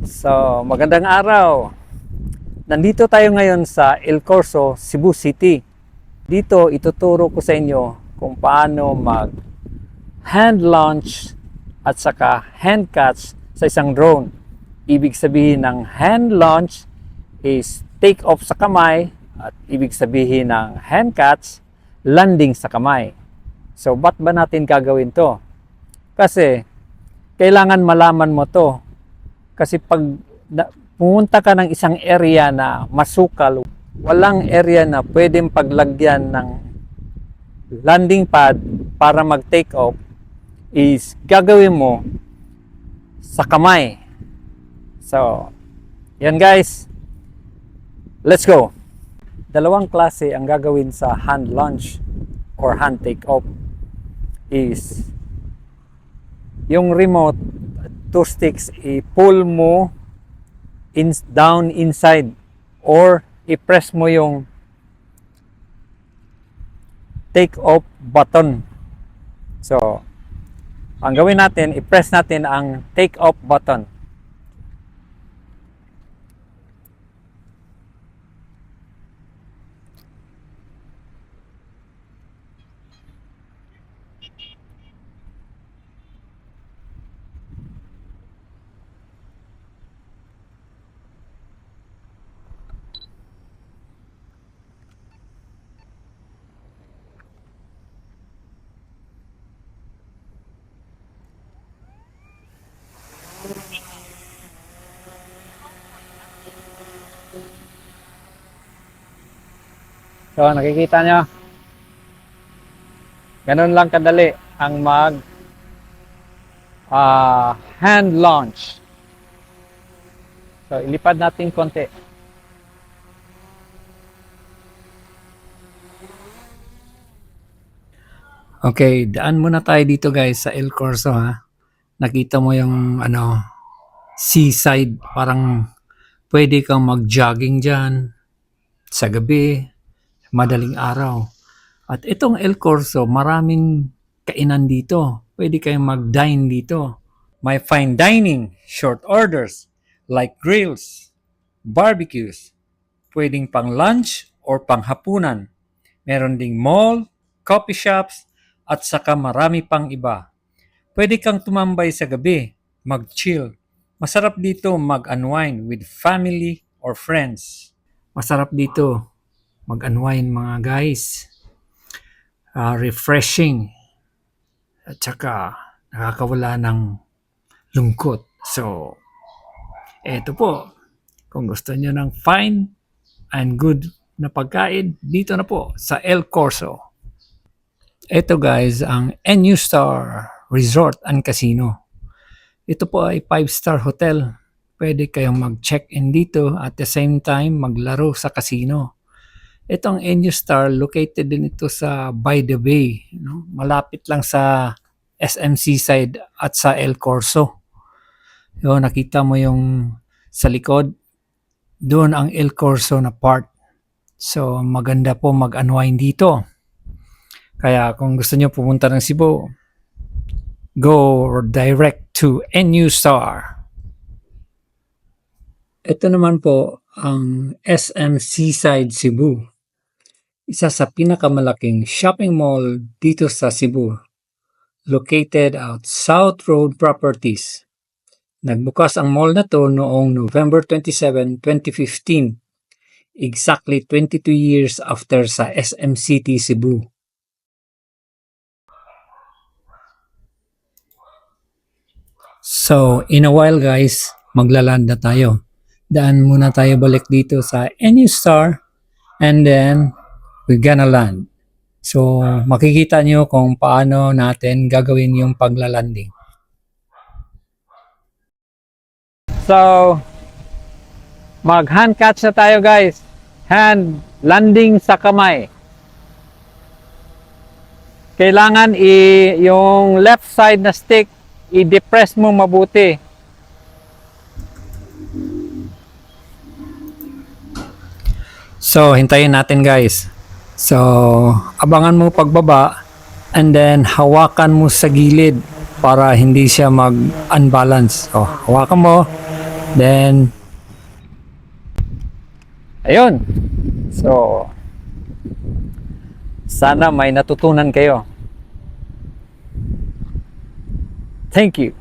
So, magandang araw. Nandito tayo ngayon sa El Corso, Cebu City. Dito, ituturo ko sa inyo kung paano mag hand launch at saka hand catch sa isang drone. Ibig sabihin ng hand launch is take off sa kamay at ibig sabihin ng hand catch, landing sa kamay. So, ba't ba natin gagawin to? Kasi, kailangan malaman mo to. Kasi pag pumunta ka ng isang area na masukal, walang area na pwedeng paglagyan ng landing pad para mag-take off, is gagawin mo sa kamay. So, yan guys. Let's go. Dalawang klase ang gagawin sa hand launch or hand take off is yung remote 2 sticks, i-pull mo down inside or i-press mo yung take off button. So, ang gawin natin, i-press natin ang take off button. So, nakikita nyo? Ganun lang kadali ang mag hand launch. So, ilipad natin konti. Okay, daan muna tayo dito guys sa El Corso ha. Nakita mo yung seaside, parang pwede kang mag-jogging dyan sa gabi, madaling araw. At itong El Corso, maraming kainan dito. Pwede kayong mag-dine dito. May fine dining, short orders, like grills, barbecues. Pwedeng pang lunch or pang hapunan. Meron ding mall, coffee shops, at saka marami pang iba. Pwede kang tumambay sa gabi, mag-chill. Masarap dito mag-unwind with family or friends. Masarap dito mag-unwind mga guys. Refreshing. At saka nakakawala ng lungkot. So, eto po. Kung gusto nyo ng fine and good na pagkain, dito na po sa El Corso. Ito guys, ang NU Star Resort and Casino. Ito po ay 5-star hotel. Pwede kayong mag-check-in dito at the same time maglaro sa casino. Itong NU Star, located din ito sa By the Bay. No? Malapit lang sa SM Seaside at sa El Corso. Yo, nakita mo yung sa likod. Doon ang El Corso na part. So, maganda po mag-unwind dito. Kaya kung gusto nyo pumunta ng Cebu, go direct to NU Star. Ito naman po ang SM Seaside Cebu. Isa sa pinakamalaking shopping mall dito sa Cebu. Located at South Road Properties. Nagbukas ang mall na to noong November 27, 2015. Exactly 22 years after sa SM City, Cebu. So, in a while guys, maglaland na tayo. Daan muna tayo balik dito sa NU Star and then we're gonna land. So, makikita nyo kung paano natin gagawin yung paglalanding. So, mag-hand catch na tayo guys. Hand landing sa kamay. Kailangan yung left side na stick, i-depress mo mabuti. So, hintayin natin guys. So, abangan mo pagbaba and then hawakan mo sa gilid para hindi siya mag-unbalance. So, hawakan mo Then, ayun. So, sana may natutunan kayo. Thank you.